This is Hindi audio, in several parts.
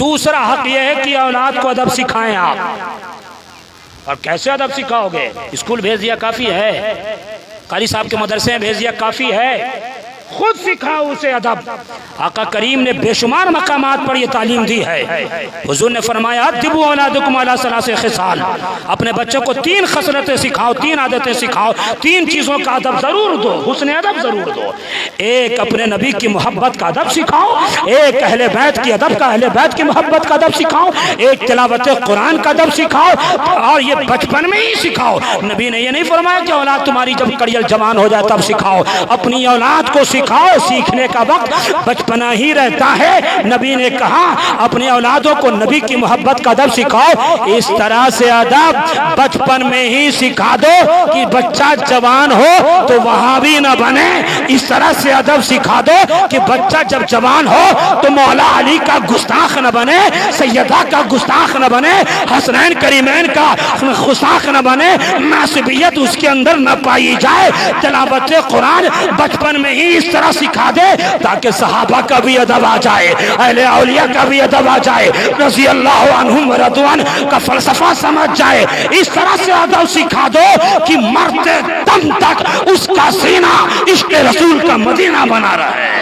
दूसरा हक यह है कि औलाद को अदब सिखाएं आप। और कैसे अदब सिखाओगे? स्कूल भेज दिया काफी है, कारी साहब के मदरसे में भेज दिया काफी है, खुद सिखाओ उसे अदब। आका करीम ने बेशुमार मकामात पर यह तालीम दी है। हुजूर ने फरमाया अद्दिबू औलादकुम अला सलासे खिसाल, अपने बच्चों को 3 खसलतें सिखाओ, 3 आदतें सिखाओ, 3 चीज़ों का अदब ज़रूर दो, हुस्न अदब ज़रूर दो। एक अपने नबी की मोहब्बत का अदब सिखाओ, एक अहले बैत की अदब का, अहले बैत की मोहब्बत का अदब सिखाओ, एक तिलावत कुरान का अदब सिखाओ, और ये बचपन में ही सिखाओ। नबी ने ये नहीं फरमाया कि औलाद तुम्हारी जब कड़ियल जवान हो जाए तब सिखाओ, अपनी औलाद को सिखाओ। सीखने का वक्त बचपना ही रहता है। नबी ने कहा अपने औलादों को नबी की मोहब्बत का अदब सिखाओ। इस तरह से अदब बचपन में ही सिखा दो कि बच्चा जवान हो तो वहां भी न बने। इस तरह से अदब सिखा दो कि बच्चा जब जवान हो तो मौला अली का गुस्ताख न बने, सैयदा का गुस्ताख न बने, हसनैन करीमैन का गुस्ताख न बने, नासिबियत उसके अंदर न पाई जाए। तिलावत कुरान बचपन में ही इस तरह सिखा दे ताकि सहाबा का भी अदब आ जाए, अहले औलिया का भी अदब आ जाए, रज़ी अल्लाह अन्हुम रज़वान का फलसफा समझ जाए। इस तरह से अदब सिखा दो कि मरते दम तक उसका सीना इश्क़ रसूल का मदीना बना रहे।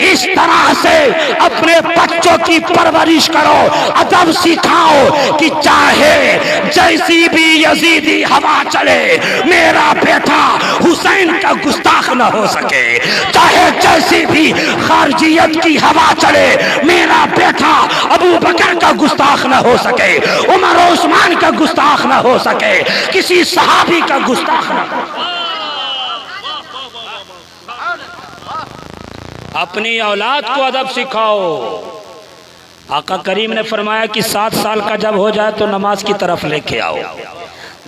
इस तरह से अपने बच्चों की परवरिश करो, अदब सिखाओ कि चाहे जैसी भी यजीदी हवा चले मेरा बेटा हुसैन का गुस्ताख न हो सके, चाहे जैसी भी खारजियत की हवा चले मेरा बेटा अबू बकर का गुस्ताख न हो सके, उमर उस्मान का गुस्ताख न हो सके, किसी सहाबी का गुस्ताख न हो सके। अपनी औलाद को अदब सिखाओ। आका करीम ने फरमाया कि 7 साल का जब हो जाए तो नमाज की तरफ लेके आओ,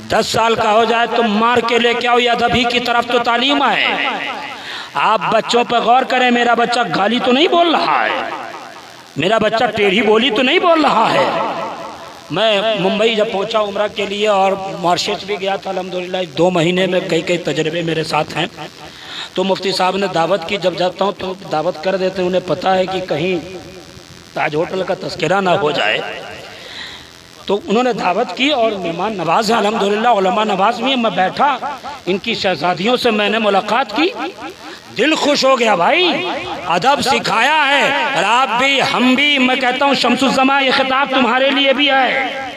10 साल का हो जाए तो मार के लेके आओ, या अदब ही की तरफ तो तालीम है। आप बच्चों पर गौर करें, मेरा बच्चा गाली तो नहीं बोल रहा है, मेरा बच्चा टेढ़ी बोली तो नहीं बोल रहा है। मैं मुंबई जब पहुंचा उम्रा के लिए और मॉरिशस भी गया था अल्हम्दुलिल्लाह, 2 महीने में कई तजर्बे मेरे साथ हैं। तो मुफ्ती साहब ने दावत की, जब जाता हूँ तो दावत कर देते, उन्हें पता है कि कहीं ताज होटल का तस्करा ना हो जाए, तो उन्होंने दावत की और मेहमान नवाज है अल्हम्दुलिल्लाह, उलमा नवाज भी। मैं बैठा, इनकी शहजादियों से मैंने मुलाकात की, दिल खुश हो गया भाई, अदब सिखाया है। और आप भी, हम भी, मैं कहता हूँ शम्सुज़्ज़मा ये खिताब तुम्हारे लिए भी है,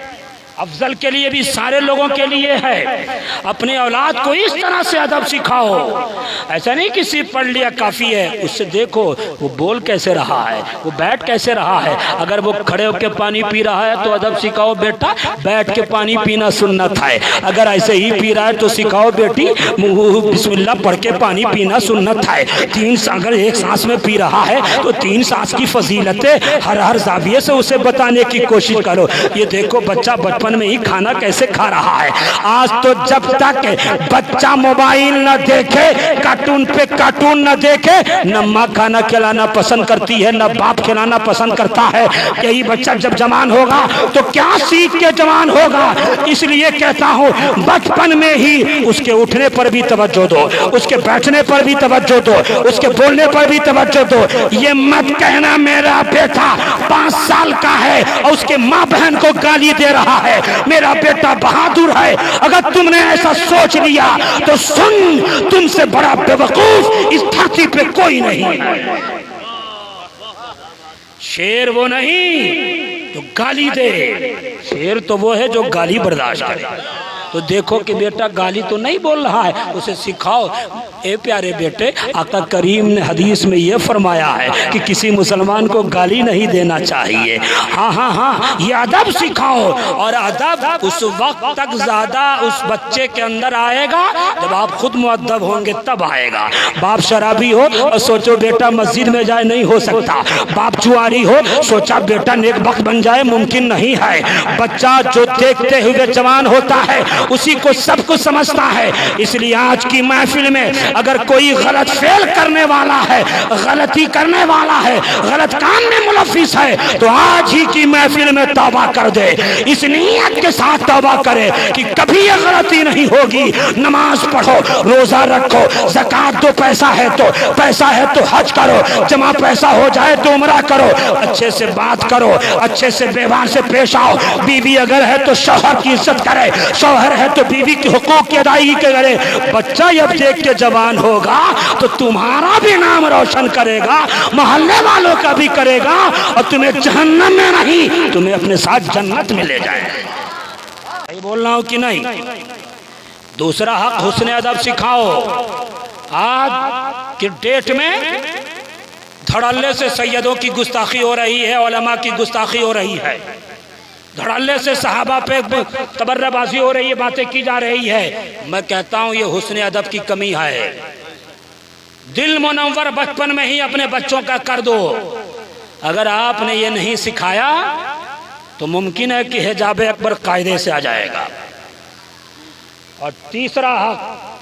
अफजल के लिए भी, सारे लोगों के लिए है। अपने औलाद को इस तरह से अदब सिखाओ। ऐसा नहीं कि सिर्फ पढ़ लिया काफ़ी है, उससे देखो वो बोल कैसे रहा है, वो बैठ कैसे रहा है। अगर वो खड़े होकर पानी पी रहा है तो अदब सिखाओ, बेटा बैठ के पानी पीना सुन्नत है। अगर ऐसे ही पी रहा है तो सिखाओ, बेटी बिस्मिल्लाह पढ़ के पानी पीना सुन्नत है। 3 अगर एक सांस में पी रहा है तो 3 सांस की फजीलतें हर जाविये से उसे बताने की कोशिश करो। ये देखो बच्चा बचपन में ही खाना कैसे खा रहा है। आज तो जब तक बच्चा मोबाइल न देखे, कार्टून पे कार्टून न देखे, न माँ खाना खिलाना पसंद करती है, न बाप खिलाना पसंद करता है। यही बच्चा जब जवान होगा तो क्या सीख के जवान होगा। इसलिए कहता हूँ बचपन में ही उसके उठने पर भी तवज्जो दो, उसके बैठने पर भी तवज्जो दो, उसके बोलने पर भी तवज्जो दो। ये मत कहना मेरा बेटा 5 साल का है और उसके माँ बहन को गाली दे रहा है, मेरा बेटा बहादुर है। अगर तुमने ऐसा सोच लिया तो सुन, तुमसे बड़ा बेवकूफ इस धरती पे कोई नहीं है। शेर वो नहीं तो गाली दे, शेर तो वो है जो गाली बर्दाश्त करे। तो देखो कि बेटा गाली तो नहीं बोल रहा है, उसे सिखाओ। ए प्यारे बेटे, आका करीम ने हदीस में ये फरमाया है कि किसी मुसलमान को गाली नहीं देना चाहिए। हाँ, ये अदब सिखाओ। और अदब उस वक्त तक ज़्यादा उस बच्चे के अंदर आएगा जब आप खुद मुअद्दब होंगे, तब आएगा। बाप शराबी हो और सोचो बेटा मस्जिद में जाए, नहीं हो सकता। बाप जुआरी हो, सोचा बेटा नेक वक्त बन जाए, मुमकिन नहीं है। बच्चा जो देखते हुए जवान होता है उसी को सब कुछ समझता है। इसलिए आज की महफिल में अगर कोई गलत फेल करने वाला है, गलती करने वाला है, गलत काम में मुलव्विस है, तो आज ही की महफिल में तौबा कर दे। इस नियत के साथ तौबा करे कि कभी ये गलती नहीं होगी। नमाज पढ़ो, रोजा रखो, ज़कात दो, पैसा है तो हज करो, जमा पैसा हो जाए तो उम्रा करो, अच्छे से बात करो, अच्छे से व्यवहार से पेश आओ। बीवी अगर है तो शौहर की इज्जत करे, शौहर है तो बीवी के हुकूक की अदायगी करे। बच्चा जब देख के जवान होगा तो तुम्हारा भी नाम रोशन करेगा, मोहल्ले वालों का भी करेगा, और तुम्हें जहन्नम में नहीं, तुम्हें अपने साथ जन्नत में ले जाएगा। बोल रहा हूं कि नहीं? दूसरा हक हुस्न अदब सिखाओ। आज की डेट में धड़ल्ले से सैयदों की गुस्ताखी हो रही है, उलमा की गुस्ताखी हो रही है, धड़ल्ले से सहाबा पे तबर्राबाजी हो रही है, बातें की जा रही है। मैं कहता हूं ये हुस्न अदब की कमी है। दिल मुनव्वर बचपन में ही अपने बच्चों का कर दो। अगर आपने ये नहीं सिखाया तो मुमकिन है कि हिजाब अकबर कायदे से आ जाएगा। और तीसरा हक